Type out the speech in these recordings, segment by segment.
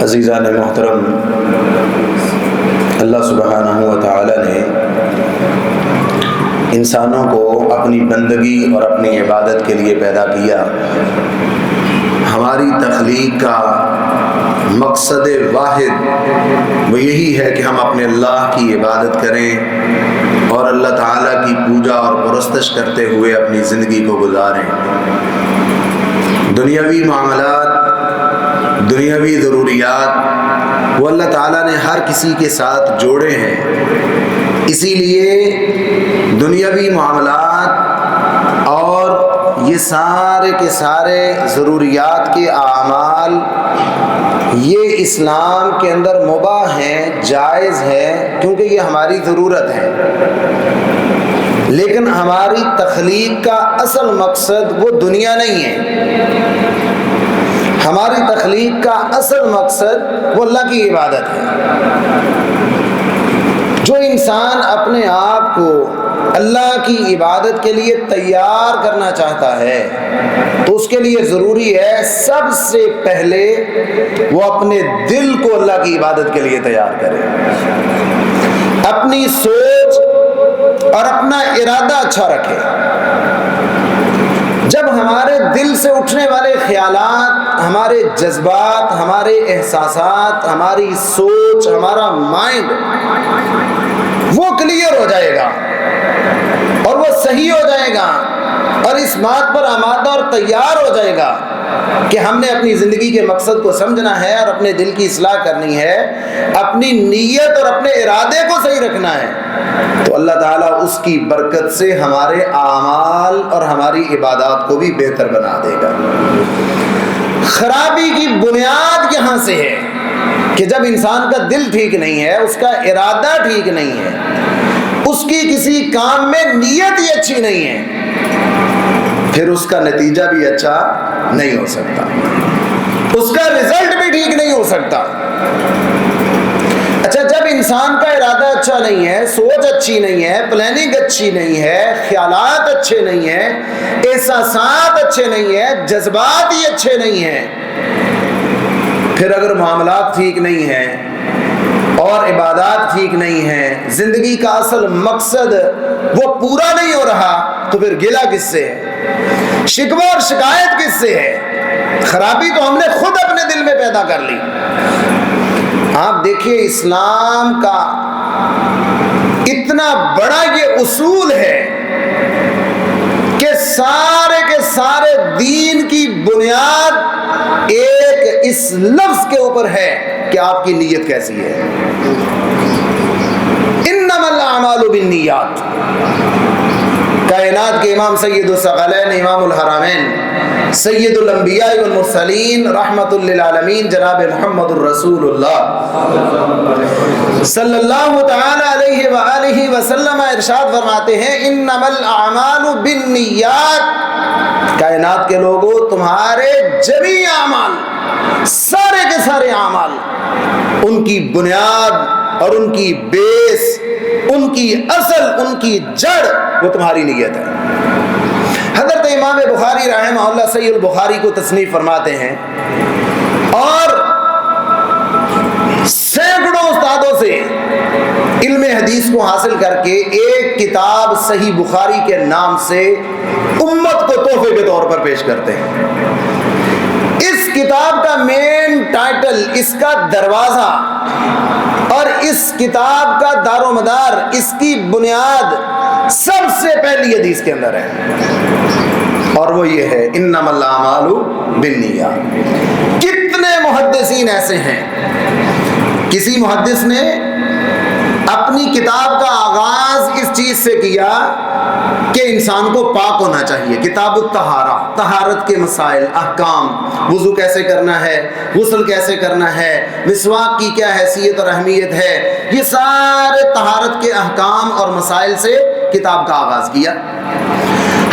عزیزان محترم، اللہ سبحانہ و تعالی نے انسانوں کو اپنی بندگی اور اپنی عبادت کے لیے پیدا کیا۔ ہماری تخلیق کا مقصد واحد وہ یہی ہے کہ ہم اپنے اللہ کی عبادت کریں اور اللہ تعالیٰ کی پوجا اور پرستش کرتے ہوئے اپنی زندگی کو گزاریں۔ دنیاوی معاملات، دنیاوی ضروریات وہ اللہ تعالیٰ نے ہر کسی کے ساتھ جوڑے ہیں، اسی لیے دنیاوی معاملات اور یہ سارے کے سارے ضروریات کے اعمال یہ اسلام کے اندر مباح ہیں، جائز ہیں، کیونکہ یہ ہماری ضرورت ہے۔ لیکن ہماری تخلیق کا اصل مقصد وہ دنیا نہیں ہے، ہماری تخلیق کا اصل مقصد وہ اللہ کی عبادت ہے۔ جو انسان اپنے آپ کو اللہ کی عبادت کے لیے تیار کرنا چاہتا ہے تو اس کے لیے ضروری ہے سب سے پہلے وہ اپنے دل کو اللہ کی عبادت کے لیے تیار کرے، اپنی سوچ اور اپنا ارادہ اچھا رکھے۔ جب ہمارے دل سے اٹھنے والے خیالات، ہمارے جذبات، ہمارے احساسات، ہماری سوچ، ہمارا مائنڈ وہ کلیئر ہو جائے گا اور وہ صحیح ہو جائے گا اور اس بات پر آمادہ اور تیار ہو جائے گا کہ ہم نے اپنی زندگی کے مقصد کو سمجھنا ہے اور اپنے دل کی اصلاح کرنی ہے، اپنی نیت اور اپنے ارادے کو صحیح رکھنا ہے، تو اللہ تعالیٰ اس کی برکت سے ہمارے اعمال اور ہماری عبادات کو بھی بہتر بنا دے گا۔ خرابی کی بنیاد یہاں سے ہے کہ جب انسان کا دل ٹھیک نہیں ہے، اس کا ارادہ ٹھیک نہیں ہے، اس کی کسی کام میں نیت ہی اچھی نہیں ہے، پھر اس کا نتیجہ بھی اچھا نہیں ہو سکتا، اس کا رزلٹ بھی ٹھیک نہیں ہو سکتا۔ اچھا، جب انسان کا ارادہ اچھا نہیں ہے، سوچ اچھی نہیں ہے، پلاننگ اچھی نہیں ہے، خیالات اچھے نہیں ہیں، احساسات اچھے نہیں ہیں، جذبات ہی اچھے نہیں ہیں، پھر اگر معاملات ٹھیک نہیں ہیں اور عبادات ٹھیک نہیں ہیں، زندگی کا اصل مقصد وہ پورا نہیں ہو رہا، تو پھر گلہ کس سے ہے؟ شکوہ اور شکایت کس سے ہے؟ خرابی تو ہم نے خود اپنے دل میں پیدا کر لی۔ آپ دیکھیے، اسلام کا اتنا بڑا یہ اصول ہے کہ سارے کے سارے دین کی بنیاد ایک اس لفظ کے اوپر ہے کہ آپ کی نیت کیسی ہے۔ انما الاعمال بالنیات۔ کائنات کے امام سید الثقلین، امام الحرمین، سید الانبیاء والمرسلین، رحمت للعالمین، جناب محمد الرسول اللہ صلی اللہ تعالی علیہ وآلہ وسلم ارشاد فرماتے ہیں، انما الاعمال بالنیات۔ کائنات کے لوگوں، تمہارے جمیع اعمال، سارے کے سارے اعمال، ان کی بنیاد اور ان کی بیس، ان کی اصل، ان کی جڑ وہ تمہاری نیت ہے۔ حضرت امام بخاری رحمہ اللہ صحیح البخاری کو تصنیف فرماتے ہیں اور سینکڑوں استادوں سے علم حدیث کو حاصل کر کے ایک کتاب صحیح بخاری کے نام سے امت کو تحفے کے طور پر پیش کرتے ہیں۔ اس کتاب کا مین ٹائٹل، اس کا دروازہ اور اس کتاب کا دار و مدار، اس کی بنیاد سب سے پہلی حدیث کے اندر ہے، اور وہ یہ ہے، انما الاعمال بالنیات۔ کتنے محدثین ایسے ہیں، کسی محدث نے اپنی کتاب کا آغاز اس چیز سے کیا کہ انسان کو پاک ہونا چاہیے، کتاب الطہارہ، طہارت کے مسائل، احکام، وضو کیسے کرنا ہے، غسل کیسے کرنا ہے، مسواک کی کیا حیثیت اور اہمیت ہے، یہ سارے طہارت کے احکام اور مسائل سے کتاب کا آغاز کیا۔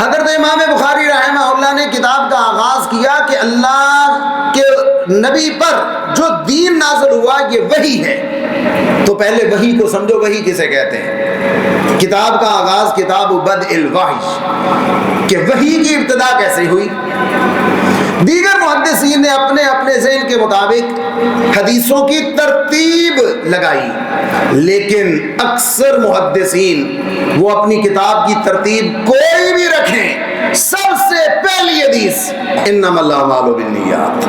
حضرت امام بخاری رحمہ اللہ نے کتاب کا آغاز کیا کہ اللہ کے نبی پر جو دین نازل ہوا یہ وحی ہے، تو پہلے وحی کو سمجھو، وحی کسے کہتے ہیں۔ کتاب کا آغاز کتاب بدء الوحی، کہ وحی کی ابتدا کیسے ہوئی۔ دیگر محدثین نے اپنے اپنے ذہن کے مطابق حدیثوں کی ترتیب لگائی، لیکن اکثر محدثین وہ اپنی کتاب کی ترتیب کوئی بھی رکھیں، سب سے پہلی حدیث انما الاعمال بالنیات۔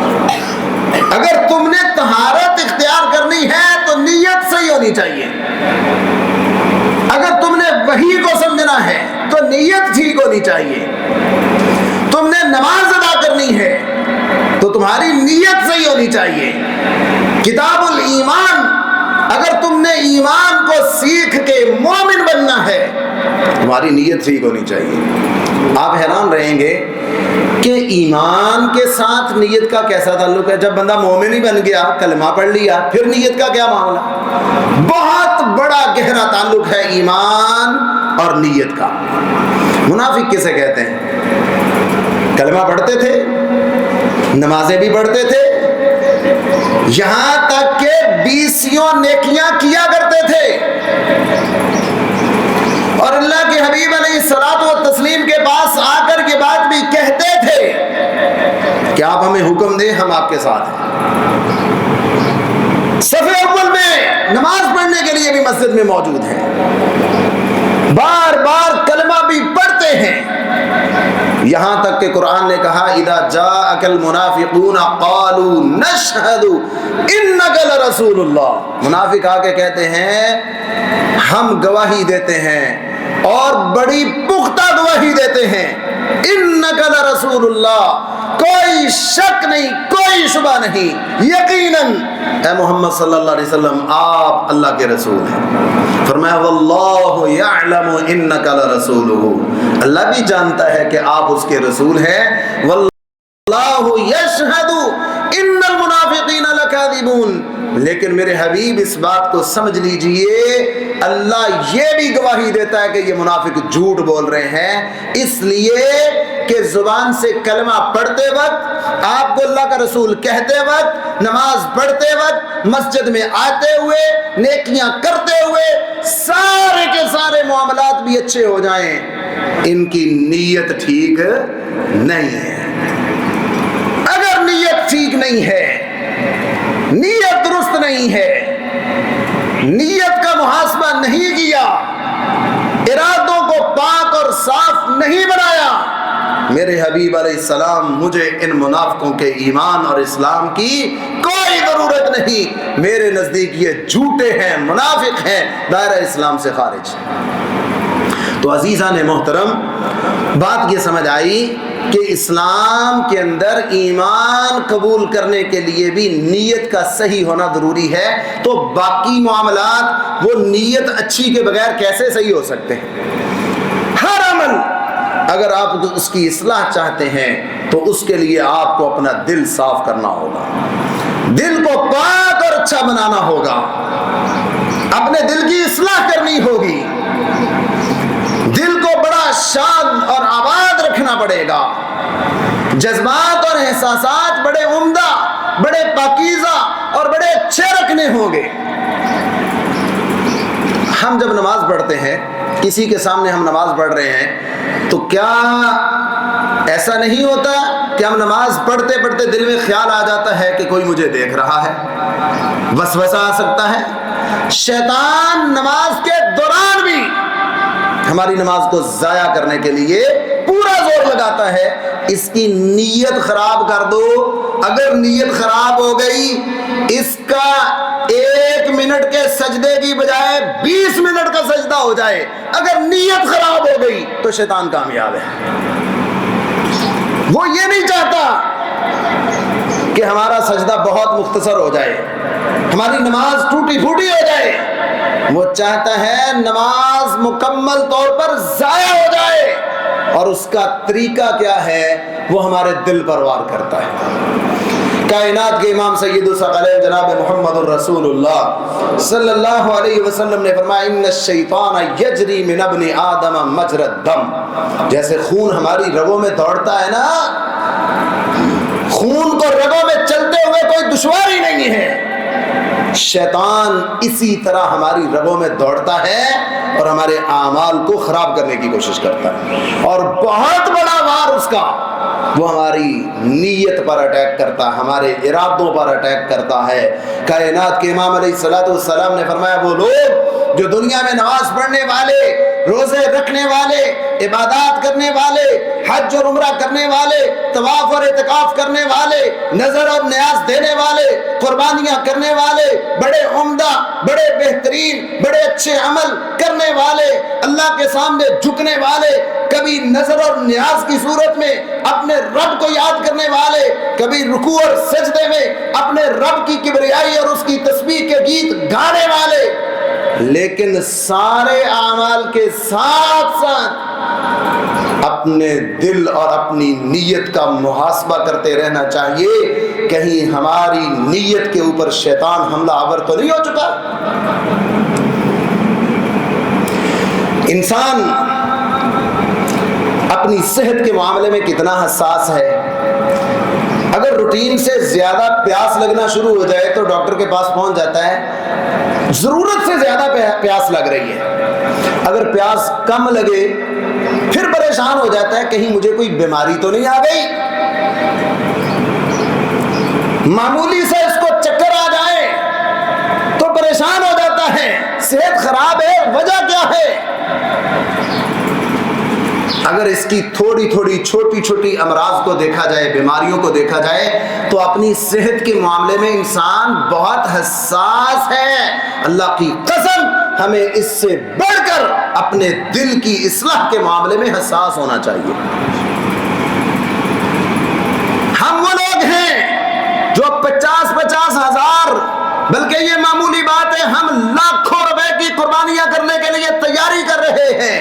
اگر تم نے طہارت اختیار کرنی ہے تو نیت صحیح ہونی چاہیے، اگر تم نے وحی کو سمجھنا ہے تو نیت ٹھیک ہونی چاہیے، تم نے نماز ادا کرنی ہے تو تمہاری نیت صحیح ہونی چاہیے۔ کتاب الایمان، اگر تم نے ایمان کو سیکھ کے مومن بننا ہے تمہاری نیت ٹھیک ہونی چاہیے۔ آپ حیران رہیں گے کہ ایمان کے ساتھ نیت کا کیسا تعلق ہے؟ جب بندہ مومن ہی بن گیا، کلمہ پڑھ لیا، پھر نیت کا کیا معاملہ؟ بہت بڑا گہرا تعلق ہے ایمان اور نیت کا۔ منافق کسے کہتے ہیں؟ کلمہ پڑھتے تھے، نمازیں بھی پڑھتے تھے، یہاں تک کہ 20 نیکیاں کیا کرتے تھے، اور اللہ کے حبیب علیہ الصلوۃ والتسلیم کے پاس آ کر یہ بات بھی کہتے تھے کہ آپ ہمیں حکم دیں، ہم آپ کے ساتھ ہیں۔ صف اول میں نماز پڑھنے کے لیے بھی مسجد میں موجود ہیں، بار بار کلمہ بھی پڑھتے ہیں، یہاں تک کہ قرآن نے کہا اذا جاءک المنافقون قالوا نشہد انک لرسول اللہ۔ منافق آ کے کہتے ہیں ہم گواہی دیتے ہیں اور بڑی پختہ گواہی دیتے ہیں، انک لرسول اللہ، کوئی شک نہیں، کوئی شبہ نہیں، یقیناً اے محمد صلی اللہ علیہ وسلم آپ اللہ کے رسول ہیں۔ فرمایا واللہ یعلم انک لرسولہ، اللہ بھی جانتا ہے کہ آپ اس کے رسول ہیں، واللہ یشہد ان المنافقین لکاذبون، لیکن میرے حبیب اس بات کو سمجھ لیجئے اللہ یہ بھی گواہی دیتا ہے کہ یہ منافق جھوٹ بول رہے ہیں، اس لیے کہ زبان سے کلمہ پڑھتے وقت، آپ کو اللہ کا رسول کہتے وقت، نماز پڑھتے وقت، مسجد میں آتے ہوئے، نیکیاں کرتے ہوئے، سارے کے سارے معاملات بھی اچھے ہو جائیں، ان کی نیت ٹھیک نہیں ہے۔ اگر نیت ٹھیک نہیں ہے، نیت درست نہیں ہے، نیت کا محاسبہ نہیں کیا، ارادوں کو پاک اور صاف نہیں بنایا، میرے حبیب علیہ السلام مجھے ان منافقوں کے ایمان اور اسلام کی کوئی ضرورت نہیں، میرے نزدیک یہ جھوٹے ہیں، منافق ہیں، دائرہ اسلام سے خارج۔ تو عزیزان محترم، بات یہ سمجھ آئی کہ اسلام کے اندر ایمان قبول کرنے کے لیے بھی نیت کا صحیح ہونا ضروری ہے، تو باقی معاملات وہ نیت اچھی کے بغیر کیسے صحیح ہو سکتے ہیں؟ ہر عمل اگر آپ اس کی اصلاح چاہتے ہیں تو اس کے لیے آپ کو اپنا دل صاف کرنا ہوگا، دل کو پاک اور اچھا بنانا ہوگا، اپنے دل کی اصلاح کرنی ہوگی، دل کو بڑا شاد اور آباد رکھنا پڑے گا، جذبات اور احساسات بڑے عمدہ، بڑے پاکیزہ اور بڑے اچھے رکھنے ہوں گے۔ ہم جب نماز پڑھتے ہیں، کسی کے سامنے ہم نماز پڑھ رہے ہیں، تو کیا ایسا نہیں ہوتا کہ ہم نماز پڑھتے پڑھتے دل میں خیال آ جاتا ہے کہ کوئی مجھے دیکھ رہا ہے، وسوسہ آ سکتا ہے؟ شیطان نماز کے دوران بھی ہماری نماز کو ضائع کرنے کے لیے پورا زور لگاتا ہے، اس کی نیت خراب کر دو، اگر نیت خراب ہو گئی، اس کا 1 منٹ کے سجدے کی بجائے 20 منٹ کا سجدہ ہو جائے، اگر نیت خراب ہو گئی تو شیطان کامیاب ہے۔ وہ یہ نہیں چاہتا کہ ہمارا سجدہ بہت مختصر ہو جائے، ہماری نماز ٹوٹی پھوٹی ہو جائے، وہ چاہتا ہے نماز مکمل طور پر ضائع ہو جائے، اور اس کا طریقہ کیا ہے وہ ہمارے دل پر وار کرتا ہے۔ کائنات کے امام سید الثقلین جناب محمد الرسول اللہ صلی اللہ علیہ وسلم نے فرمایا ان الشیطان یجری من ابن آدم مجرى الدم، جیسے خون ہماری رگوں میں دوڑتا ہے نا، خون کو رگوں میں چلتے ہوئے کوئی دشواری نہیں ہے، شیطان اسی طرح ہماری رگوں میں دوڑتا ہے اور ہمارے اعمال کو خراب کرنے کی کوشش کرتا ہے، اور بہت بڑا وار اس کا وہ ہماری نیت پر اٹیک کرتا ہے، ہمارے ارادوں پر اٹیک کرتا ہے۔ کائنات کے امام علیہ السلام نے فرمایا وہ لوگ جو دنیا میں نماز پڑھنے والے، روزے رکھنے والے، عبادات کرنے والے، حج اور عمرہ کرنے والے، طواف اور اعتکاف کرنے والے، نظر اور نیاز دینے والے، قربانیاں کرنے والے، بڑے عمدہ، بڑے بہترین، بڑے اچھے عمل کرنے والے، اللہ کے سامنے جھکنے والے، کبھی نظر اور نیاز کی صورت میں اپنے رب کو یاد کرنے والے، کبھی رکوع اور سجدے میں اپنے رب کی کبریائی اور اس کی تسبیح کے گیت گانے والے، لیکن سارے اعمال کے ساتھ ساتھ اپنے دل اور اپنی نیت کا محاسبہ کرتے رہنا چاہیے، کہیں ہماری نیت کے اوپر شیطان حملہ آور تو نہیں ہو چکا۔ انسان اپنی صحت کے معاملے میں کتنا حساس ہے۔ اگر روٹین سے زیادہ پیاس لگنا شروع ہو جائے تو ڈاکٹر کے پاس پہنچ جاتا ہے، ضرورت سے زیادہ پیاس لگ رہی ہے۔ اگر پیاس کم لگے پھر پریشان ہو جاتا ہے، کہیں مجھے کوئی بیماری تو نہیں آ گئی۔ معمولی سے اس کو چکر آ جائے تو پریشان ہو جاتا ہے، صحت خراب ہے، وجہ کیا ہے؟ اگر اس کی تھوڑی تھوڑی چھوٹی چھوٹی امراض کو دیکھا جائے، بیماریوں کو دیکھا جائے، تو اپنی صحت کے معاملے میں انسان بہت حساس ہے۔ اللہ کی قسم ہمیں اس سے بڑھ کر اپنے دل کی اصلاح کے معاملے میں حساس ہونا چاہیے۔ ہم وہ لوگ ہیں جو 50 ہزار، بلکہ یہ معمولی بات ہے، ہم لاکھوں روپے کی قربانیاں کرنے کے لیے تیاری کر رہے ہیں۔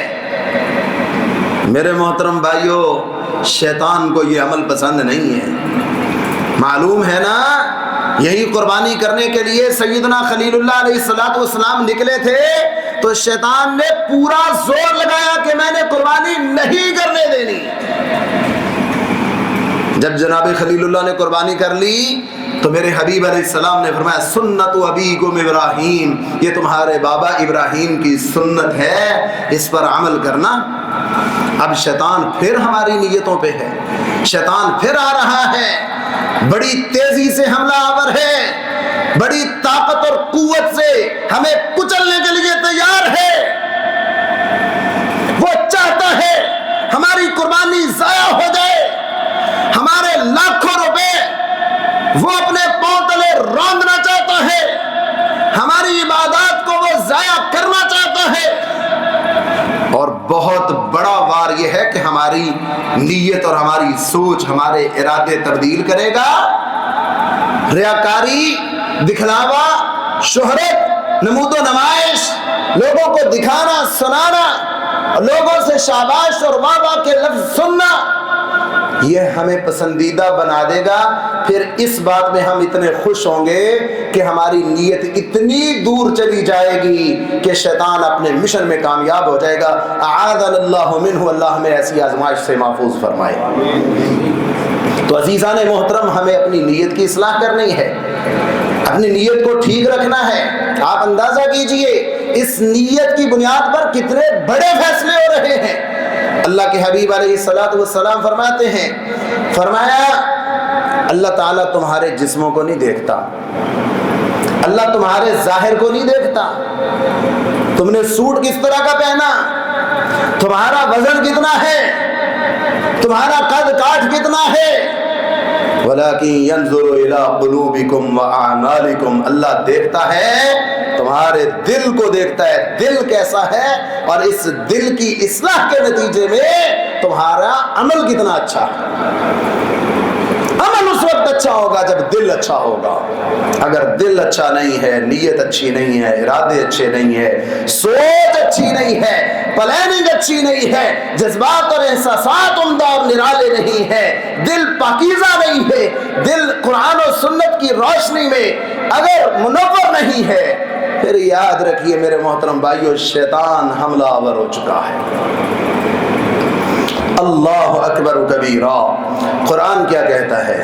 میرے محترم بھائیوں، شیطان کو یہ عمل پسند نہیں ہے، معلوم ہے نا۔ یہی قربانی کرنے کے لیے سیدنا خلیل اللہ علیہ السلام نکلے تھے تو شیطان نے پورا زور لگایا کہ میں نے قربانی نہیں کرنے دینی۔ جب جناب خلیل اللہ نے قربانی کر لی تو میرے حبیب علیہ السلام نے فرمایا سنت ابیکم ابراہیم، یہ تمہارے بابا ابراہیم کی سنت ہے، اس پر عمل کرنا۔ اب شیطان پھر ہماری نیتوں پہ ہے، شیطان پھر آ رہا ہے، بڑی تیزی سے حملہ آور ہے، بڑی طاقت اور قوت سے ہمیں کچلنے کے لیے تیار ہے۔ وہ چاہتا ہے ہماری قربانی ضائع ہو جائے، ہمارے لاکھوں روپے وہ اپنے پاؤں تلے روندنا چاہتا ہے، ہماری عبادات کو وہ ضائع کرنا چاہتا ہے، اور بہت بڑا وار یہ ہے کہ ہماری نیت اور ہماری سوچ، ہمارے ارادے تبدیل کرے گا۔ ریاکاری، دکھلاوا، شہرت، نمود و نمائش، لوگوں کو دکھانا، سنانا، لوگوں سے شاباش اور واہ واہ کے لفظ سننا، یہ ہمیں پسندیدہ بنا دے گا۔ پھر اس بات میں ہم اتنے خوش ہوں گے کہ ہماری نیت اتنی دور چلی جائے گی کہ شیطان اپنے مشن میں کامیاب ہو جائے گا۔ اعاذنا اللہ منہ، اللہ ہمیں ایسی آزمائش سے محفوظ فرمائے۔ تو عزیزان محترم، ہمیں اپنی نیت کی اصلاح کرنی ہے، اپنی نیت کو ٹھیک رکھنا ہے۔ آپ اندازہ کیجئے اس نیت کی بنیاد پر کتنے بڑے فیصلے ہو رہے ہیں۔ اللہ کے حبیب علیہ السلام فرماتے ہیں، فرمایا اللہ تعالیٰ تمہارے جسموں کو نہیں دیکھتا، اللہ تمہارے ظاہر کو نہیں دیکھتا، تم نے سوٹ کس طرح کا پہنا، تمہارا وزن کتنا ہے، تمہارا قد کاٹ کتنا ہے، وَلَكِنْ يَنْظُرُ إِلَىٰ قُلُوبِكُمْ وَأَعْمَالِكُمْ، اللہ دیکھتا ہے تمہارے دل کو، دیکھتا ہے دل کیسا ہے، اور اس دل کی اصلاح کے نتیجے میں تمہارا عمل کتنا اچھا ہے۔ عمل اس وقت اچھا ہوگا جب دل اچھا ہوگا۔ اگر دل اچھا نہیں ہے، نیت اچھی نہیں ہے، ارادے اچھے نہیں ہے، سوچ اچھی نہیں ہے، پلاننگ اچھی نہیں ہے، جذبات اور احساسات عمدہ اور نرالے نہیں ہے، دل پاکیزہ نہیں ہے، دل قرآن و سنت کی روشنی میں اگر منور نہیں ہے، پھر یاد رکھیے میرے محترم بھائیو، شیطان حملہ آور ہو چکا ہے۔ اللہ اکبر کبیرہ، قرآن کیا کہتا ہے؟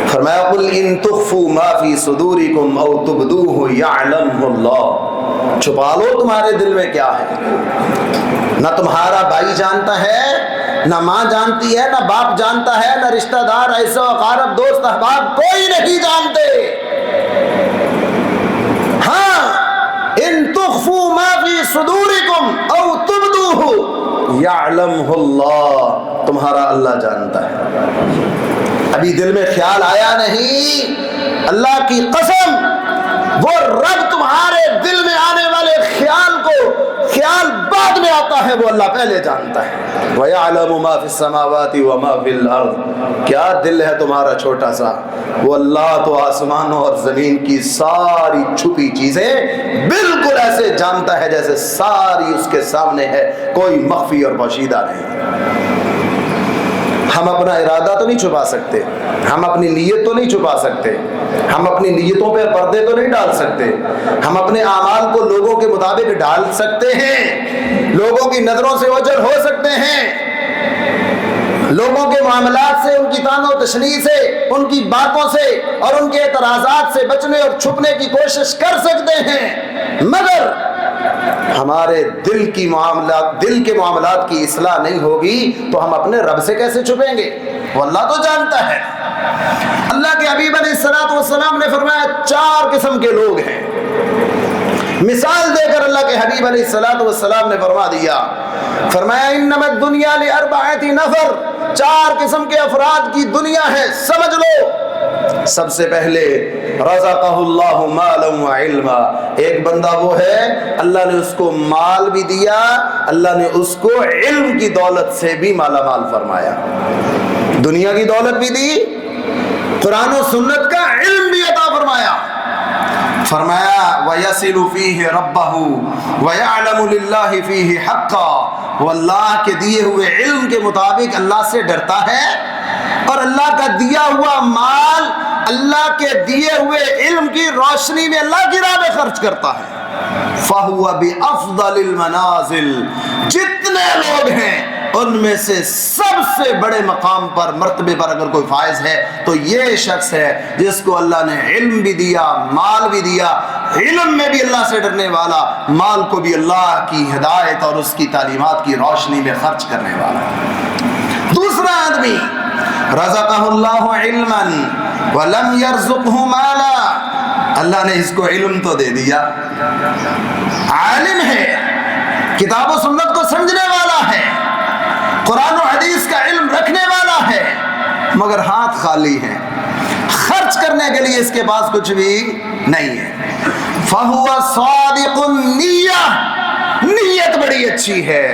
فرمایا قل ان تخفوا ما فی صدورکم او تبدوہ یعلمہ اللہ، چھپا لو تمہارے دل میں کیا ہے، نہ تمہارا بھائی جانتا ہے نہ ماں جانتی ہے، نہ باپ جانتا ہے، نہ رشتہ دار، ایسا اقارب، دوست احباب کوئی نہیں جانتے۔ ہاں ان تخفوا ما فی صدورکم او تبدوہ یعلمہ اللہ، تمہارا اللہ جانتا ہے۔ ابھی دل میں خیال آیا نہیں؟ اللہ کی قسم وہ رب تمہارے دل میں آنے والے خیال کو، خیال بعد میں آتا ہے، وہ اللہ پہلے جانتا ہے۔ وَيَعْلَمُ مَا فِي السَّمَاوَاتِ وَمَا فِي الْأَرْضِ، کیا دل ہے تمہارا چھوٹا سا، وہ اللہ تو آسمانوں اور زمین کی ساری چھپی چیزیں بالکل ایسے جانتا ہے جیسے ساری اس کے سامنے ہے، کوئی مخفی اور پوشیدہ نہیں۔ ہم اپنا ارادہ تو نہیں چھپا سکتے، ہم اپنی نیت تو نہیں چھپا سکتے، ہم اپنی نیتوں پہ پردے تو نہیں ڈال سکتے، ہم اپنے اعمال کو لوگوں کے مطابق ڈال سکتے ہیں، لوگوں کی نظروں سے اوجھل ہو سکتے ہیں، لوگوں کے معاملات سے، ان کی طعن و تشنیع سے، ان کی باتوں سے اور ان کے اعتراضات سے بچنے اور چھپنے کی کوشش کر سکتے ہیں، مگر ہمارے دل کے معاملات کی اصلاح نہیں ہوگی تو ہم اپنے رب سے کیسے چھپیں گے؟ وہ اللہ تو جانتا ہے۔ اللہ کے حبیب علیہ الصلوۃ والسلام نے فرمایا 4 قسم کے لوگ ہیں۔ مثال دے کر اللہ کے حبیب علیہ الصلوۃ والسلام نے فرما دیا، فرمایا انما الدنیا لاربعۃ نفر، 4 قسم کے افراد کی دنیا ہے، سمجھ لو۔ سب سے پہلے رزقہ اللہ مالا وعلما، ایک بندہ وہ ہے اللہ نے اس کو مال بھی دیا، اللہ نے اس کو علم کی دولت سے بھی مالا مال فرمایا، دنیا کی دولت بھی دی، قرآن و سنت کا علم بھی عطا فرمایا۔ فرمایا وَيَصِلُ فِيهِ رَبَّهُ وَيَعْلَمُ لِلَّهِ فِيهِ حَقًّا، وہ اللہ کے دیے ہوئے علم کے مطابق اللہ سے ڈرتا ہے اور اللہ کا دیا ہوا مال اللہ کے دیے ہوئے علم کی روشنی میں اللہ کی راہ میں خرچ کرتا ہے۔ فَهُوَ بِأَفْضَلِ الْمَنَازِلِ، جتنے لوگ ہیں ان میں سے سب سے بڑے مقام پر، مرتبے پر اگر کوئی فائز ہے تو یہ شخص ہے جس کو اللہ نے علم بھی دیا، مال بھی دیا، علم میں بھی اللہ سے ڈرنے والا، مال کو بھی اللہ کی ہدایت اور اس کی تعلیمات کی روشنی میں خرچ کرنے والا۔ دوسرا آدمی رزقہ اللہ علما ولم یرزقہ مالا، اللہ نے اس کو علم تو دے دیا، عالم ہے، کتاب و سنت کو سمجھنے والا ہے، قرآن و حدیث کا علم رکھنے والا ہے، مگر ہاتھ خالی ہے، خرچ کرنے کے لیے اس کے پاس کچھ بھی نہیں ہے۔ فَهُوَ صَادِقُ النِّيَّةِ، نیت بڑی اچھی ہے،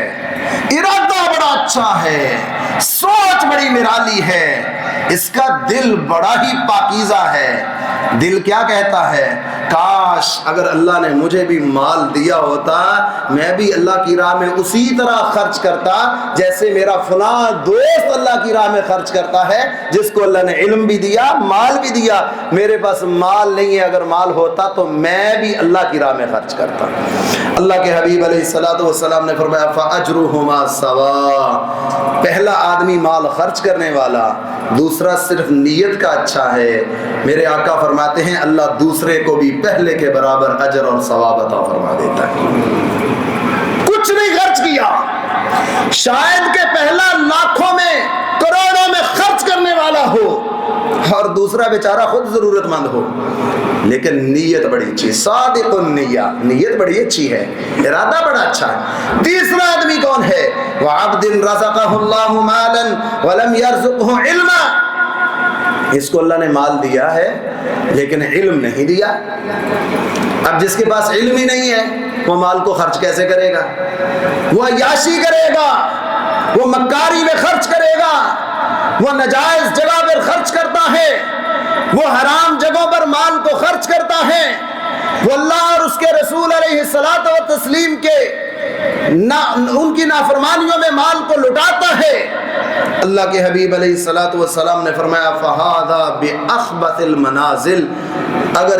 ارادہ بڑا اچھا ہے، سوچ بڑی نرالی ہے، اس کا دل بڑا ہی پاکیزہ ہے۔ دل کیا کہتا ہے؟ کاش اگر اللہ نے مجھے بھی مال دیا ہوتا، میں بھی اللہ کی راہ میں اسی طرح خرچ کرتا جیسے میرا فلاں دوست اللہ کی راہ میں خرچ کرتا ہے، جس کو اللہ نے علم بھی دیا، مال بھی دیا۔ میرے پاس مال نہیں ہے، اگر مال ہوتا تو میں بھی اللہ کی راہ میں خرچ کرتا۔ اللہ کے حبیب علیہ الصلوۃ والسلام نے فرمایا فَأَجْرُهُمَا سَوَاءٌ، پہلا آدمی مال خرچ کرنے والا، دوسرا صرف نیت کا اچھا ہے، میرے آقا فرماتے ہیں اللہ دوسرے کو بھی پہلے کے برابر اجر اور ثواب عطا فرما دیتا ہے۔ کچھ نہیں خرچ کیا، شاید کہ پہلا لاکھوں میں کروڑوں میں خرچ کرنے والا ہو اور دوسرا بیچارہ خود ضرورت مند ہو، لیکن نیت بڑی اچھی، صادق النیہ، نیت بڑی اچھی ہے، ارادہ بڑا اچھا ہے۔ تیسرا آدمی کون ہے؟ وَعَبْدٍ رَزَقَهُ اللَّهُ مَالًا وَلَمْ يَرْزُقْهُ عِلْمًا، اس کو اللہ نے مال دیا ہے لیکن علم نہیں دیا۔ اب جس کے پاس علم ہی نہیں ہے وہ مال کو خرچ کیسے کرے گا؟ وہ عیاشی کرے گا، وہ مکاری میں خرچ کرے گا، وہ ناجائز جگہ پر خرچ کرتا ہے، وہ حرام جگہوں پر مال کو خرچ کرتا ہے، وہ اللہ اور اس کے رسول علیہ الصلوۃ والتسلیم کے ان کی نافرمانیوں میں مال کو لٹاتا ہے۔ اللہ کے حبیب علیہ الصلوۃ والسلام نے فرمایا فَهَذَا بِأَخْبَثِ الْمَنَازِلِ، اگر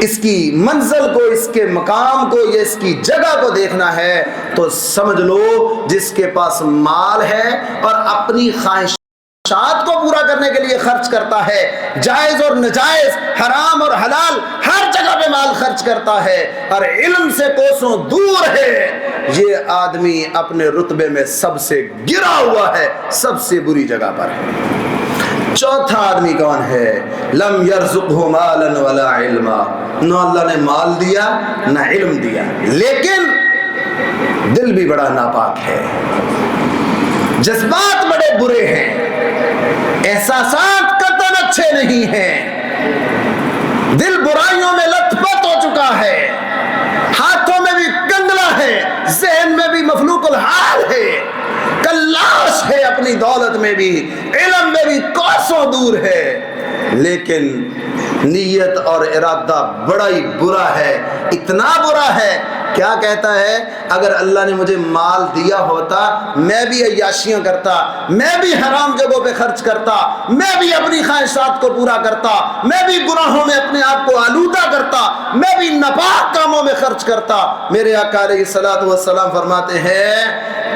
اس کی منزل کو، اس کے مقام کو یا اس کی جگہ کو دیکھنا ہے تو سمجھ لو جس کے پاس مال ہے اور اپنی خواہش خواہشات کو پورا کرنے کے لیے خرچ کرتا ہے، جائز اور ناجائز، حرام اور حلال ہر جگہ پہ مال خرچ کرتا ہے اور علم سے کوسوں دور ہے، یہ آدمی اپنے رتبے میں سب سے گرا ہوا ہے، سب سے بری جگہ پر ہے۔ چوتھا آدمی کون ہے؟ لم یرزقہ مالا ولا علما، نہ اللہ نے مال دیا نہ علم دیا، لیکن دل بھی بڑا ناپاک ہے، جذبات بڑے برے ہیں، احساسات قطعاً اچھے نہیں ہیں، دل برائیوں میں لت پت ہو چکا ہے، ہاتھوں میں بھی کنگلا ہے، ذہن میں بھی مفلوق الحال ہے، کلاش ہے، اپنی دولت میں بھی، علم میں بھی کوسوں دور ہے، لیکن نیت اور ارادہ بڑا ہی برا ہے، اتنا برا ہے، کیا کہتا ہے؟ اگر اللہ نے مجھے مال دیا ہوتا میں بھی عیاشیاں کرتا، میں بھی حرام جگہوں پہ خرچ کرتا، میں بھی اپنی خواہشات کو پورا کرتا، میں بھی گناہوں میں اپنے آپ کو آلودہ کرتا، میں بھی ناپاک کاموں میں خرچ کرتا۔ میرے آقا علیہ الصلوۃ والسلام فرماتے ہیں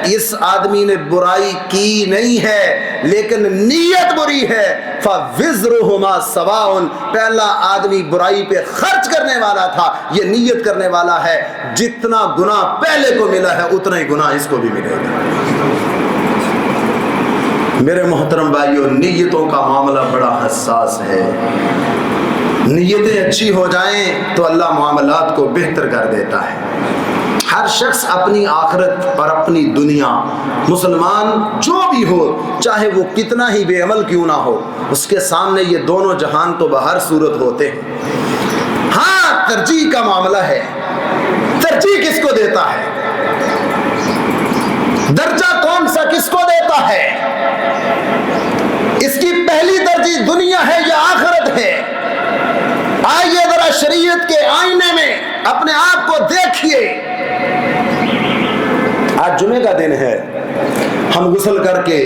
اس آدمی نے برائی کی نہیں ہے لیکن نیت بری ہے، فَوِزْرُهُمَا سَوَاءٌ، پہلا آدمی برائی پہ خرچ کرنے والا تھا، یہ نیت کرنے والا ہے، جتنا گناہ پہلے کو ملا ہے اتنا ہی گناہ اس کو بھی ملے گا۔ میرے محترم بھائیوں، نیتوں کا معاملہ بڑا حساس ہے، نیتیں اچھی ہو جائیں تو اللہ معاملات کو بہتر کر دیتا ہے۔ ہر شخص اپنی آخرت اور اپنی دنیا، مسلمان جو بھی ہو چاہے وہ کتنا ہی بے عمل کیوں نہ ہو، اس کے سامنے یہ دونوں جہان تو بہر صورت ہوتے ہیں۔ ہاں ترجیح کا معاملہ ہے، ترجیح کس کو دیتا ہے، درجہ کون سا کس کو دیتا ہے، اس کی پہلی ترجیح دنیا ہے یا آخرت ہے؟ آئیے ذرا شریعت کے آئینے میں اپنے آپ کو دیکھیے۔ آج جمعے کا دن ہے، ہم غسل کر کے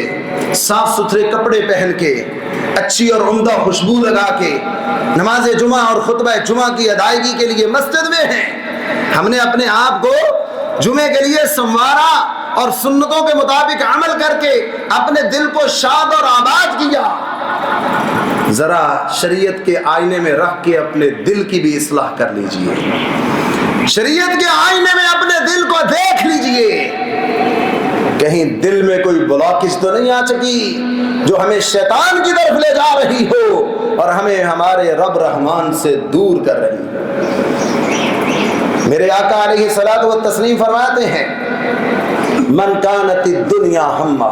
صاف ستھرے کپڑے پہن کے اچھی اور عمدہ خوشبو لگا کے نماز جمعہ اور خطبہ جمعہ کی ادائیگی کے لیے مسجد میں ہیں۔ ہم نے اپنے آپ کو جمعے کے لیے سنوارا اور سنتوں کے مطابق عمل کر کے اپنے دل کو شاد اور آباد کیا۔ ذرا شریعت کے آئینے میں رکھ کے اپنے دل کی بھی اصلاح کر لیجئے، شریعت کے آئینے میں اپنے دل کو دیکھ لیجئے، کہیں دل میں کوئی بلاکج تو نہیں آ چکی جو ہمیں شیطان کی طرف لے جا رہی ہو اور ہمیں ہمارے رب رحمان سے دور کر رہی ہو۔ میرے آقا علیہ الصلوۃ والتسلیم فرماتے ہیں من کانت الدنیا ہمہ،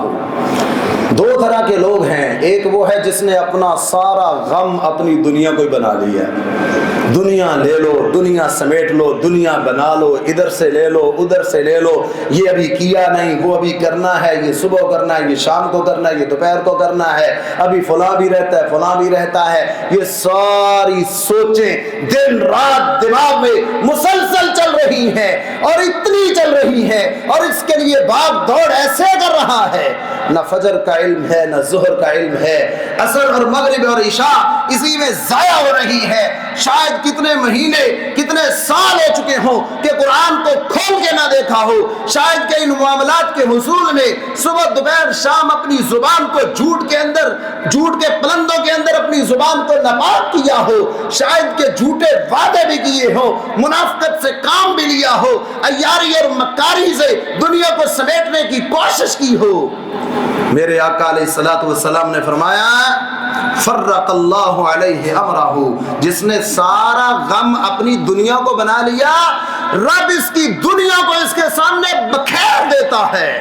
دو طرح کے لوگ ہیں، ایک وہ ہے جس نے اپنا سارا غم اپنی دنیا کو بنا لیا، دنیا لے لو، دنیا سمیٹ لو، دنیا بنا لو، ادھر سے لے لو ادھر سے لے لو، یہ ابھی کیا نہیں وہ ابھی کرنا ہے، یہ صبح کرنا ہے، یہ شام کو کرنا ہے، یہ دوپہر کو کرنا ہے، ابھی فلاں بھی رہتا ہے فلاں بھی رہتا ہے، یہ ساری سوچیں دن رات دماغ میں مسلسل چل رہی ہیں اور اتنی چل رہی ہیں اور اس کے لیے بھاگ دوڑ ایسے کر رہا ہے، نہ فجر کا علم ہے نہ ظہر کا علم ہے، عصر اور مغرب اور عشاء اسی میں ضائع ہو رہی ہے، شاید کتنے مہینے کتنے سال ہو چکے ہوں کہ قرآن کو کھول کے نہ دیکھا ہو، شاید کہ ان معاملات کے حصول میں صبح دوپہر شام اپنی زبان کو جھوٹ کے پلندوں کے اندر اپنی زبان کو ناپاک کیا ہو، شاید کہ جھوٹے وعدے بھی کیے ہو، منافقت سے کام بھی لیا ہو، عیاری اور مکاری سے دنیا کو سمیٹنے کی کوشش کی ہو۔ میرے آقا علیہ الصلوۃ والسلام نے فرمایا فرق اللہ علیہ امرہ، جس نے سارا غم اپنی دنیا کو بنا لیا، رب اس کی دنیا کو اس کے سامنے بکھیر دیتا ہے۔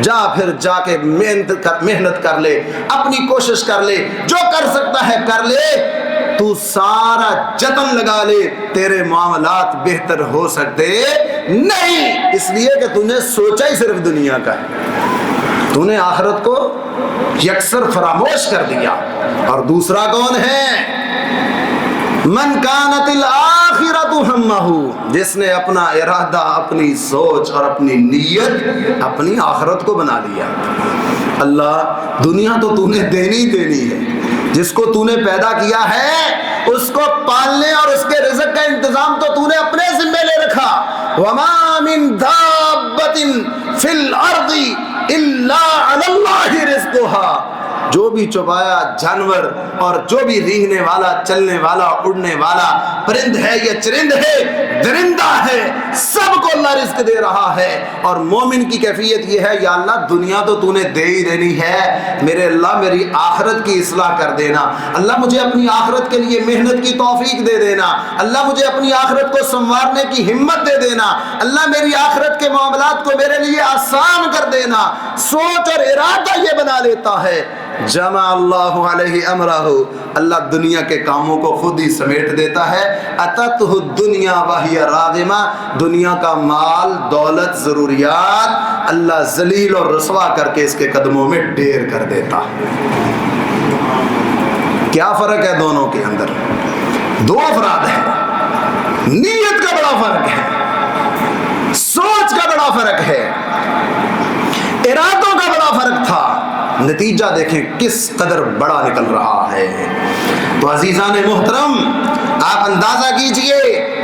جا کے محنت کر لے، اپنی کوشش کر لے، جو کر سکتا ہے کر لے، تو سارا جتن لگا لے، تیرے معاملات بہتر ہو سکتے نہیں، اس لیے کہ تو نے سوچا ہی صرف دنیا کا ہے، تو نے آخرت کو یکسر فراموش کر دیا۔ اور دوسرا کون ہے؟ من کانت الآخرۃ ہمہ، جس نے اپنا ارادہ اپنی سوچ اور اپنی نیت اپنی آخرت کو بنا لیا۔ اللہ دنیا تو نے دینی ہے، جس کو تو نے پیدا کیا ہے اس کو پالنے اور اس کے رزق کا انتظام تو نے اپنے ذمہ لے رکھا۔ وما من دابۃ فی الارض الا علی اللہ رزقها، جو بھی چوپایا جانور اور جو بھی رینگنے والا، چلنے والا، اڑنے والا، پرند ہے یا چرند ہے، درندہ ہے، سب کو اللہ رزق دے رہا ہے۔ اور مومن کی کیفیت یہ ہے، یا اللہ دنیا تو تو نے دے ہی دینی ہے، میرے اللہ میری آخرت کی اصلاح کر دینا، اللہ مجھے اپنی آخرت کے لیے محنت کی توفیق دے دینا، اللہ مجھے اپنی آخرت کو سنوارنے کی ہمت دے دینا، اللہ میری آخرت کے معاملات کو میرے لیے آسان کر دینا۔ سوچ اور ارادہ یہ بنا لیتا ہے، جمع اللہ علیہ امرہ، اللہ دنیا کے کاموں کو خود ہی سمیٹ دیتا ہے۔ اتتہ الدنیا وہی راغمہ، دنیا کا مال، دولت، ضروریات اللہ ذلیل اور رسوا کر کے اس کے قدموں میں ڈھیر کر دیتا ہے۔ کیا فرق ہے دونوں کے اندر؟ دو افراد ہیں، نیت کا بڑا فرق ہے، سوچ کا بڑا فرق ہے، ارادوں کا بڑا فرق تھا، نتیجہ دیکھیں کس قدر بڑا نکل رہا ہے۔ تو عزیزان محترم، آپ اندازہ کیجئے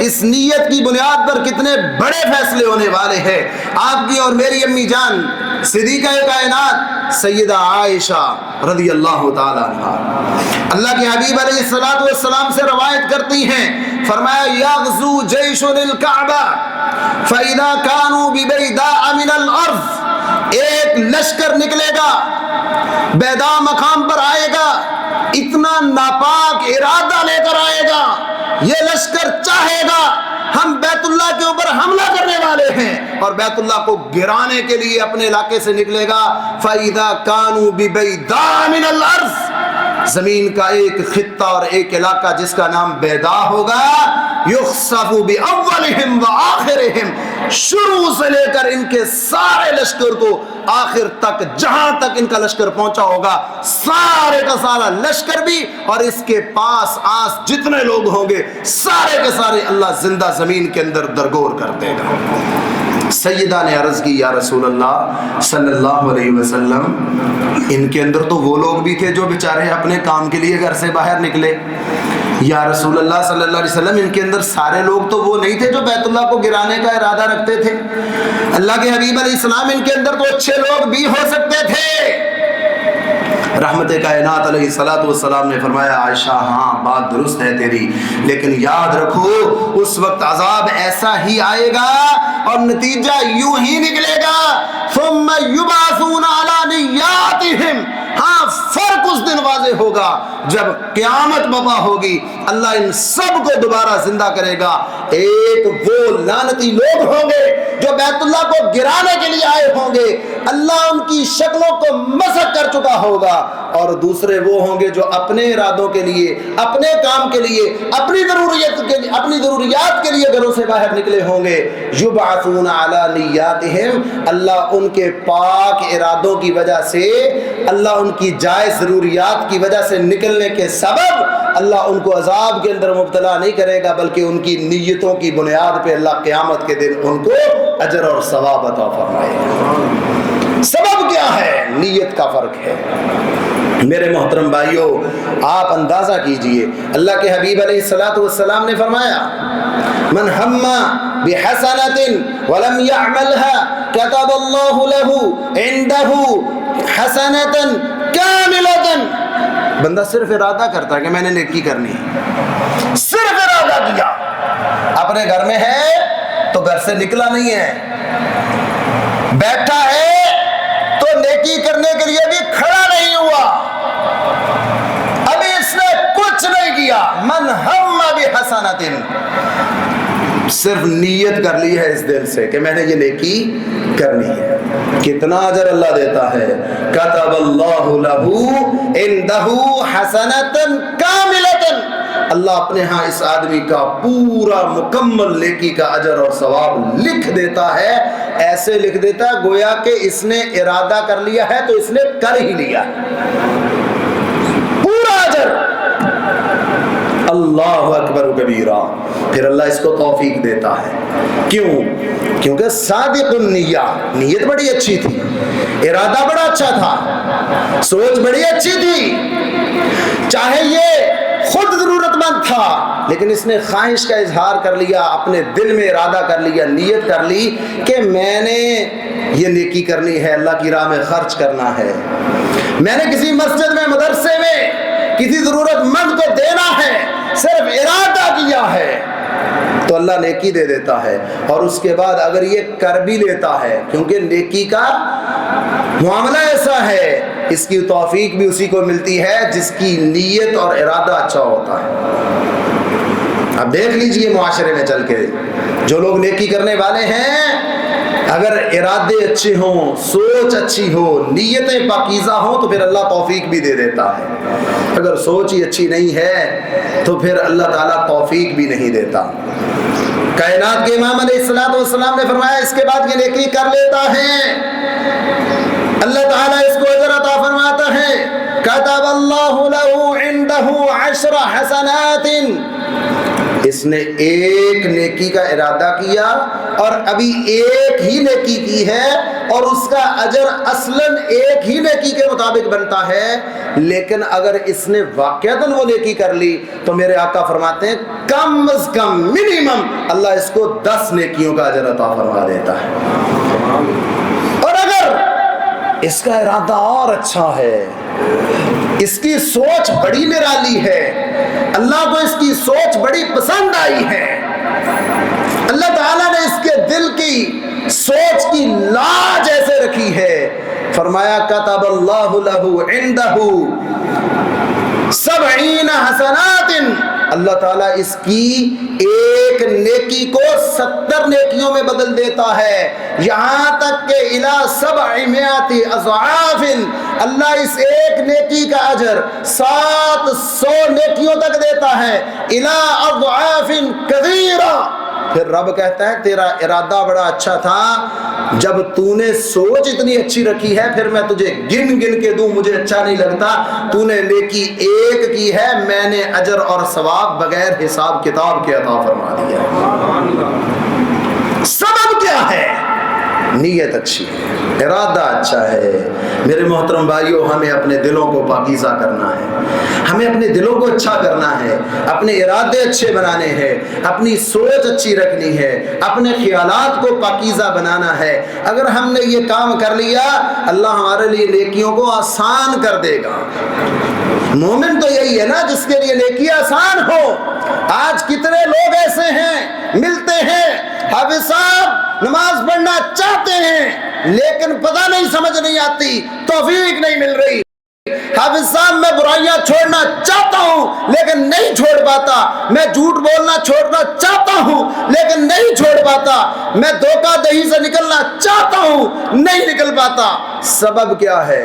اس نیت کی بنیاد پر کتنے بڑے فیصلے ہونے والے ہیں۔ آپ کی اور میری امی جان صدیقہ کائنات سیدہ عائشہ رضی اللہ تعالیٰ عنہ، اللہ کے حبیب علیہ الصلوۃ والسلام سے روایت کرتی ہیں، فرمایا یغزو جیش الکعبہ فاذا كانوا ببیداء من الارض، ایک لشکر نکلے گا، بیدا مقام پر آئے گا، اتنا ناپاک ارادہ لے کر آئے گا، یہ لشکر چاہے گا ہم بیت اللہ کے اوپر حملہ کرنے والے ہیں، اور بیت اللہ کو گرانے کے لیے اپنے علاقے سے نکلے گا۔ فَإِذَا كَانُوا بِبَيْدَاءَ مِنَ الْأَرْضِ، زمین کا ایک خطہ اور ایک علاقہ جس کا نام بیدا ہوگا، يُخْسَفُ بِأَوَّلِهِمْ وَآخِرِهِمْ، شروع سے لے کر ان کے سارے لشکر کو آخر تک، جہاں تک ان کا لشکر پہنچا ہوگا، سارے کا سارا لشکر بھی اور اس کے پاس آس جتنے لوگ ہوں گے سارے کے سارے اللہ زندہ زمین کے اندر درگور کر دے گا۔ سیدہ نے عرض کی، یا رسول اللہ صلی اللہ علیہ وسلم، ان کے اندر تو وہ لوگ بھی تھے جو بیچارے اپنے کام کے لیے گھر سے باہر نکلے، یا رسول اللہ صلی اللہ علیہ وسلم ان کے اندر سارے لوگ تو وہ نہیں تھے جو بیت اللہ کو گرانے کا ارادہ رکھتے تھے۔ اللہ کے حبیب علیہ السلام، ان کے اندر تو اچھے لوگ بھی ہو سکتے تھے۔ رحمت کائنات علیہ الصلوۃ والسلام نے فرمایا، عائشہ ہاں بات درست ہے تیری، لیکن یاد رکھو اس وقت عذاب ایسا ہی آئے گا اور نتیجہ یوں ہی نکلے گا، ثم یبعثون علی نیاتہم، ہاں فرق اس دن واضح ہوگا جب قیامت برپا ہوگی، اللہ ان سب کو دوبارہ زندہ کرے گا۔ ایک وہ لعنتی لوگ ہوں گے جو بیت اللہ کو گرانے کے لیے آئے ہوں گے، اللہ ان کی شکلوں کو مسخ کر چکا ہوگا، اور دوسرے وہ ہوں گے جو اپنے ارادوں کے لیے، اپنے کام کے لیے، اپنی ضروریات کے لیے گھروں سے باہر نکلے ہوں گے۔ یبعثون علی نیاتہم، اللہ ان کے پاک ارادوں کی وجہ سے، اللہ ان کی جائز ضروریات کی وجہ سے نکلنے کے سبب اللہ ان کو عذاب کے اندر مبتلا نہیں کرے گا، بلکہ ان کی نیتوں کی بنیاد پہ اللہ قیامت کے دن ان کو اجر اور ثواب عطا فرمائے گا۔ سبب کیا ہے؟ نیت کا فرق ہے۔ میرے محترم بھائیوں، آپ اندازہ کیجئے، اللہ کے حبیب علیہ الصلوۃ والسلام نے فرمایا، من ہم بحسنۃ ولم يعملها كتب الله له عنده حسنۃ کاملۃ، بندہ صرف ارادہ کرتا ہے کہ میں نے نیکی کرنی ہے، صرف ارادہ کیا، اپنے گھر میں ہے تو گھر سے نکلا نہیں ہے، بیٹھا ہے تو نیکی کرنے کے لیے بھی کھڑا نہیں ہوا، ابھی اس نے کچھ نہیں کیا۔ من ہم بحسنۃ، صرف نیت کر لی ہے اس دل سے کہ میں نے یہ نیکی کرنی ہے، کتنا اجر اللہ دیتا ہے، کتب اللہ لہ عندہ حسنۃ کاملۃ، اللہ اپنے ہاں اس آدمی کا پورا مکمل نیکی کا اجر اور ثواب لکھ دیتا ہے، ایسے لکھ دیتا ہے گویا کہ اس نے ارادہ کر لیا ہے تو اس نے کر ہی لیا، پورا اجر۔ اللہ اکبر کبیرہ، پھر اللہ اس کو توفیق دیتا ہے، کیوں؟ کیونکہ صادق النیہ، نیت بڑی اچھی تھی، ارادہ بڑا اچھا تھا، سوچ بڑی اچھی تھی، چاہے یہ خود ضرورت مند تھا لیکن اس نے خواہش کا اظہار کر لیا، اپنے دل میں ارادہ کر لیا، نیت کر لی کہ میں نے یہ نیکی کرنی ہے، اللہ کی راہ میں خرچ کرنا ہے، میں نے کسی مسجد میں مدرسے میں کسی ضرورت مند کو دینا ہے، صرف ارادہ کیا ہے تو اللہ نیکی دے دیتا ہے۔ اور اس کے بعد اگر یہ کر بھی لیتا ہے، کیونکہ نیکی کا معاملہ ایسا ہے، اس کی توفیق بھی اسی کو ملتی ہے جس کی نیت اور ارادہ اچھا ہوتا ہے۔ اب دیکھ لیجئے معاشرے میں چل کے جو لوگ نیکی کرنے والے ہیں، اگر ارادے اچھے ہوں، سوچ اچھی ہو، نیتیں پاکیزہ ہوں تو پھر اللہ توفیق بھی دے دیتا ہے۔ اگر سوچ ہی اچھی نہیں ہے تو پھر اللہ تعالیٰ توفیق بھی نہیں دیتا۔ کائنات کے امام علیہ السلام نے فرمایا اس کے بعد یہ نیکی کر لیتا ہے، اللہ تعالیٰ اس کو اجر عطا فرماتا ہے۔ كتب اللہ لہ عندہ 10 حسنات، اس نے ایک نیکی کا ارادہ کیا اور ابھی ایک ہی نیکی کی ہے، اور اس کا اجر اصلاً ایک ہی نیکی کے مطابق بنتا ہے، لیکن اگر اس نے واقعتاً وہ نیکی کر لی تو میرے آقا فرماتے ہیں کم از کم منیمم اللہ اس کو 10 نیکیوں کا اجر عطا فرما دیتا ہے۔ اور اگر اس کا ارادہ اور اچھا ہے، اس کی سوچ بڑی نرالی ہے، اللہ کو اس کی سوچ بڑی پسند آئی ہے، اللہ تعالیٰ نے اس کے دل کی سوچ کی لاج ایسے رکھی ہے، فرمایا کتب اللہ لہ عندہ 70 حسنات، اللہ تعالیٰ اس کی ایک نیکی کو 70 نیکیوں میں بدل دیتا ہے، یہاں تک کہ الی 700 اضعاف، اللہ اس ایک نیکی کا اجر 700 نیکیوں تک دیتا ہے، الی اضعاف کثیرہ۔ پھر رب کہتا ہے تیرا ارادہ بڑا اچھا تھا، جب تو نے سوچ اتنی اچھی رکھی ہے پھر میں تجھے گن گن کے دوں مجھے اچھا نہیں لگتا، تو نے نیکی ایک کی ہے، میں نے اجر اور ثواب بغیر حساب کتاب کے عطا فرما دیا۔ سبب کیا ہے؟ نیت اچھی ہے، ارادہ اچھا ہے۔ میرے محترم بھائیوں، ہمیں اپنے دلوں کو پاکیزہ کرنا ہے، ہمیں اپنے دلوں کو اچھا کرنا ہے، اپنے ارادے اچھے بنانے ہیں، اپنی سوچ اچھی رکھنی ہے، اپنے خیالات کو پاکیزہ بنانا ہے۔ اگر ہم نے یہ کام کر لیا اللہ ہمارے لیے نیکیوں کو آسان کر دے گا۔ مومن تو یہی ہے نا جس کے لیے نیکی آسان ہو۔ آج کتنے لوگ ایسے ہیں ملتے ہیں، حافظ صاحب نماز پڑھنا چاہتے ہیں لیکن پتہ نہیں سمجھ نہیں آتی، توفیق نہیں مل رہی۔ حافظ صاحب میں برائیاں چھوڑنا چاہتا ہوں لیکن نہیں چھوڑ پاتا، میں جھوٹ بولنا چھوڑنا چاہتا ہوں لیکن نہیں چھوڑ پاتا، میں دھوکہ دہی سے نکلنا چاہتا ہوں نہیں نکل پاتا۔ سبب کیا ہے؟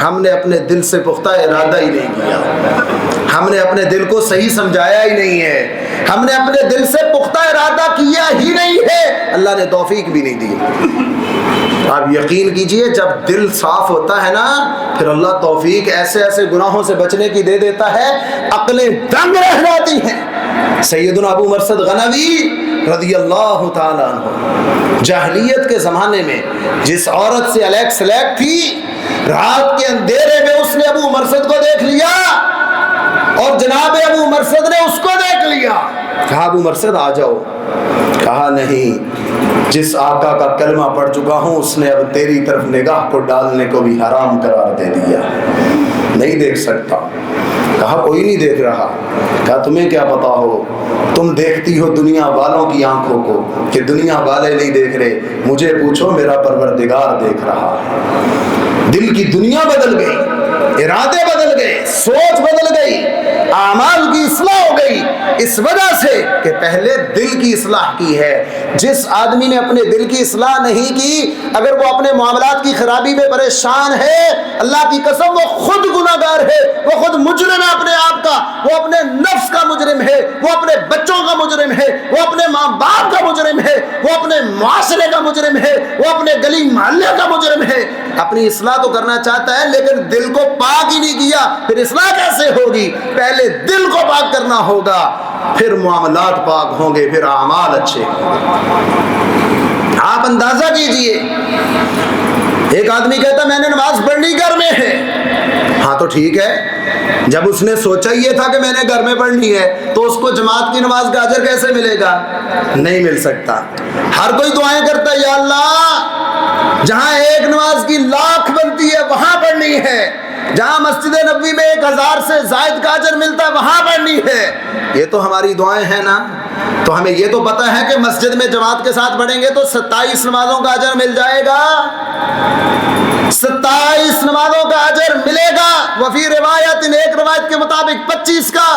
ہم نے اپنے دل سے پختہ ارادہ ہی نہیں کیا، ہم نے اپنے دل کو صحیح سمجھایا ہی نہیں ہے، ہم نے اپنے دل سے پختہ ارادہ کیا ہی نہیں ہے، اللہ نے توفیق بھی نہیں دی۔ آپ یقین کیجئے جب دل صاف ہوتا ہے نا پھر اللہ توفیق ایسے ایسے گناہوں سے بچنے کی دے دیتا ہے، عقلیں دنگ رہ جاتی ہیں۔ سیدنا ابو مرثد غنوی رضی اللہ تعالیٰ عنہ جاہلیت کے زمانے میں جس عورت سے الیک سلیک تھی، رات کے اندھیرے میں اس نے ابو مرثد کو دیکھ لیا اور جناب ابو مرثد نے اس کو دیکھ لیا، کہا ابو مرثد آ جاؤ، کہا نہیں، جس آقا کا کلمہ پڑھ چکا ہوں اس نے اب تیری طرف نگاہ کو ڈالنے کو بھی حرام قرار دے دیا، نہیں دیکھ سکتا۔ کہا کوئی نہیں دیکھ رہا، کہا تمہیں کیا پتا ہو، تم دیکھتی ہو دنیا والوں کی آنکھوں کو کہ دنیا والے نہیں دیکھ رہے، مجھے پوچھو میرا پروردگار دیکھ رہا ہے۔ دل کی دنیا بدل گئی، ارادے بدل گئے، سوچ بدل گئی، اعمال کی اصلاح ہو گئی، اس وجہ سے کہ پہلے دل کی اصلاح کی ہے۔ جس آدمی نے اپنے دل کی اصلاح نہیں کی، اگر وہ اپنے معاملات کی خرابی میں پریشان ہے، اللہ کی قسم وہ خود گناہگار ہے، وہ خود مجرم ہے اپنے آپ کا، وہ اپنے نفس کا مجرم ہے، وہ اپنے بچوں کا مجرم ہے، وہ اپنے ماں باپ کا مجرم ہے، وہ اپنے معاشرے کا مجرم ہے، وہ اپنے گلی محلے کا مجرم ہے۔ اپنی اصلاح تو کرنا چاہتا ہے لیکن دل کو پاک ہی نہیں کیا، پھر اصلاح کیسے ہوگی؟ پہلے دل کو پاک کرنا ہوگا، پھر معاملات پاک ہوں گے، پھر اعمال اچھے ہوں گے۔ آپ اندازہ کیجئے، ایک آدمی کہتا میں نے نماز پڑھنی گھر میں ہے، ہاں تو ٹھیک ہے، جب اس نے سوچا یہ تھا کہ میں نے گھر میں پڑھنی ہے تو اس کو جماعت کی نماز کا اجر کیسے ملے گا؟ نہیں مل سکتا۔ ہر کوئی دعائیں کرتا ہے یا اللہ جہاں ایک نماز کی 1,00,000 بنتی ہے وہاں پڑھنی ہے، جہاں مسجد نبوی میں 1000 سے زائد کا اجر ملتا ہے وہاں پڑھنی ہے. یہ تو ہماری دعائیں ہیں نا. تو ہمیں یہ تو پتا ہے کہ مسجد میں جماعت کے ساتھ پڑھیں گے تو 27 نمازوں کا اجر مل جائے گا. 27 نمازوں کا اجر ملے گا. وفی روایت، ایک روایت کے مطابق 25 کا.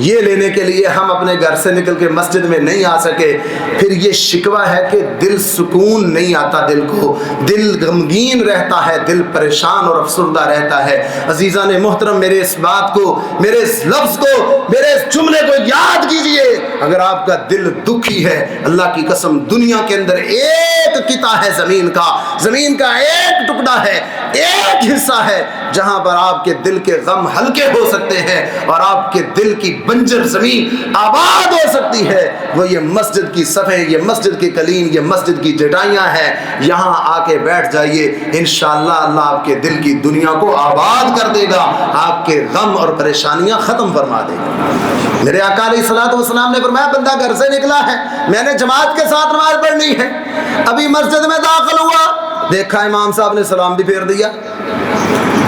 یہ لینے کے لیے ہم اپنے گھر سے نکل کے مسجد میں نہیں آ سکے. پھر یہ شکوہ ہے کہ دل سکون نہیں آتا، دل کو دل غمگین رہتا ہے، دل پریشان اور افسردہ رہتا ہے. عزیزان محترم، میرے اس بات کو، میرے اس لفظ کو، میرے اس جملے کو یاد کیجئے. اگر آپ کا دل دکھی ہے، اللہ کی قسم دنیا کے اندر ایک قطعہ ہے زمین کا ایک ٹکڑا ہے، ایک حصہ ہے جہاں پر آپ کے دل کے غم ہلکے ہو سکتے ہیں اور آپ کے دل کی بنجر زمین آباد ہو سکتی ہے. وہ یہ مسجد کی صفیں، یہ مسجد کی قلین، یہ مسجد کی چٹائیاں ہیں. یہاں آ کے بیٹھ جائیے، انشاءاللہ اللہ آپ کے دل کی دنیا کو آباد کر دے گا، آپ کے غم اور پریشانیاں ختم فرما دے گا. میرے آقا علیہ الصلوۃ والسلام نے فرمایا بندہ گھر سے نکلا ہے، میں نے جماعت کے ساتھ نماز پڑھنی ہے، ابھی مسجد میں داخل ہوا، دیکھا امام صاحب نے سلام بھی پھیر دیا.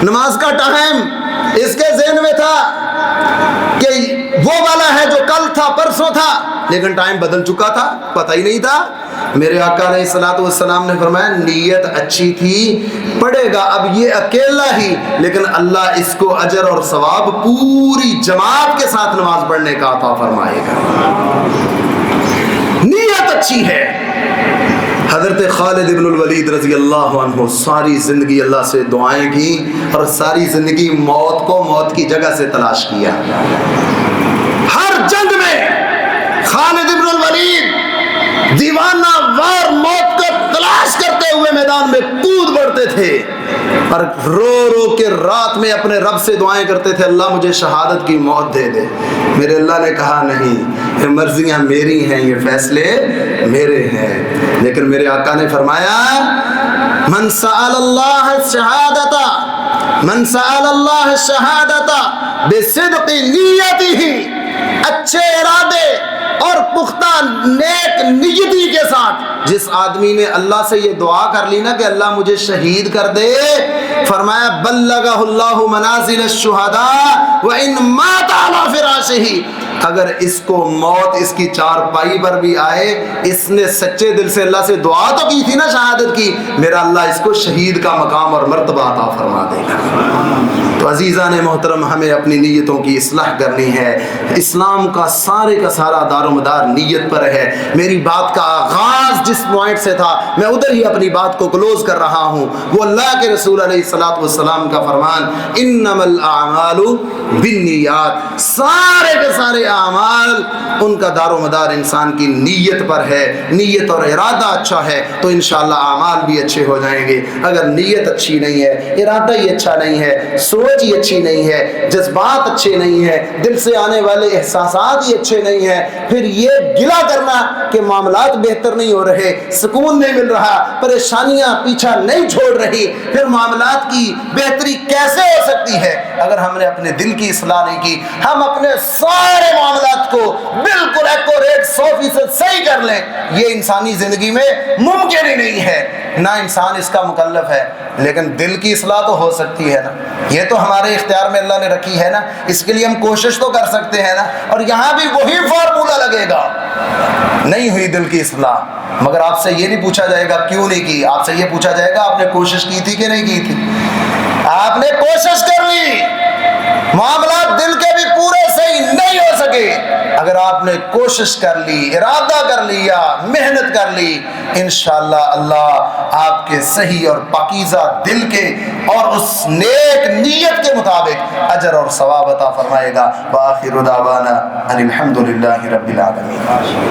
نماز کا ٹائم اس کے ذہن میں تھا کہ وہ والا ہے جو کل تھا، پرسوں تھا، لیکن ٹائم بدل چکا تھا، پتہ ہی نہیں تھا. میرے آقا علیہ الصلوۃ والسلام نے فرمایا نیت اچھی تھی، پڑھے گا اب یہ اکیلا ہی، لیکن اللہ اس کو اجر اور ثواب پوری جماعت کے ساتھ نماز پڑھنے کا عطا فرمائے گا. نیت اچھی ہے. حضرت خالد بن الولید رضی اللہ عنہ ساری زندگی اللہ سے دعائیں کی اور ساری زندگی موت کو موت کی جگہ سے تلاش کیا. ہر جنگ میں خالد بن الولید دیوانہ وار موت کو تلاش کرتے ہوئے میدان میں کود پڑتے تھے اور رو رو کے رات میں اپنے رب سے دعائیں کرتے تھے اللہ مجھے شہادت کی موت دے دے. میرے اللہ نے کہا نہیں، یہ مرضیاں میری ہیں، یہ فیصلے میرے ہیں. لیکن میرے آقا نے فرمایا من سأل اللہ الشہادت بصدق نیتہ، اچھے ارادے اور پختہ نیک نیتی کے ساتھ جس آدمی نے اللہ سے یہ دعا کر لی نا کہ اللہ مجھے شہید کر دے، فرمایا بلغہ اللہ منازل الشہداء وان مات علی فراشہ، اگر اس کو موت اس کی چارپائی پر بھی آئے، اس نے سچے دل سے اللہ سے دعا تو کی تھی نا شہادت کی، میرا اللہ اس کو شہید کا مقام اور مرتبہ عطا فرما دے گا. تو عزیزان محترم، ہمیں اپنی نیتوں کی اصلاح کرنی ہے. اسلام کا سارا دار و مدار نیت پر ہے. میری بات کا آغاز جس پوائنٹ سے تھا میں ادھر ہی اپنی بات کو کلوز کر رہا ہوں. وہ اللہ کے رسول علیہ الصلوۃ والسلام کا فرمان انما الاعمال بالنیات، سارے کے سارے اعمال ان کا دار و مدار انسان کی نیت پر ہے. نیت اور ارادہ اچھا ہے تو انشاءاللہ اعمال بھی اچھے ہو جائیں گے. اگر نیت اچھی نہیں ہے، ارادہ ہی اچھا نہیں ہے، سوچ ہی اچھی نہیں ہے، جذبات اچھے نہیں ہیں، دل سے آنے والے احساسات ہی اچھے نہیں ہیں، پھر یہ گلہ کرنا کہ معاملات بہتر نہیں ہو رہے، سکون نہیں مل رہا، پریشانیاں پیچھا نہیں چھوڑ رہی، پھر معاملات کی بہتری کیسے ہو سکتی ہے اگر ہم نے اپنے دل کی اصلاح نہیں کی؟ ہم اپنے سارے معاملات کو بالکل ایکوریٹ 100% صحیح کر لیں، یہ انسانی زندگی میں ممکن ہی نہیں ہے، نہ انسان اس کا مکلف ہے. لیکن دل کی اصلاح تو ہو سکتی ہے نا، یہ تو ہمارے اختیار میں اللہ نے رکھی ہے نا، اس کے لیے ہم کوشش تو کر سکتے ہیں نا. اور یہاں بھی وہی فارمولہ لگے گا، نہیں ہوئی دل کی اصلاح، مگر آپ سے یہ نہیں پوچھا جائے گا کیوں نہیں کی، آپ سے یہ پوچھا جائے گا آپ نے کوشش کی تھی کہ نہیں کی تھی. آپ نے کوشش کر لی، معاملات دل کے بھی پورے صحیح نہیں ہو سکے، اگر آپ نے کوشش کر لی، ارادہ کر لیا، محنت کر لی، انشاءاللہ اللہ آپ کے صحیح اور پاکیزہ دل کے اور اس نیک نیت کے مطابق اجر اور ثواب عطا فرمائے گا. وآخر دعوانا ان الحمد للہ رب العالمین.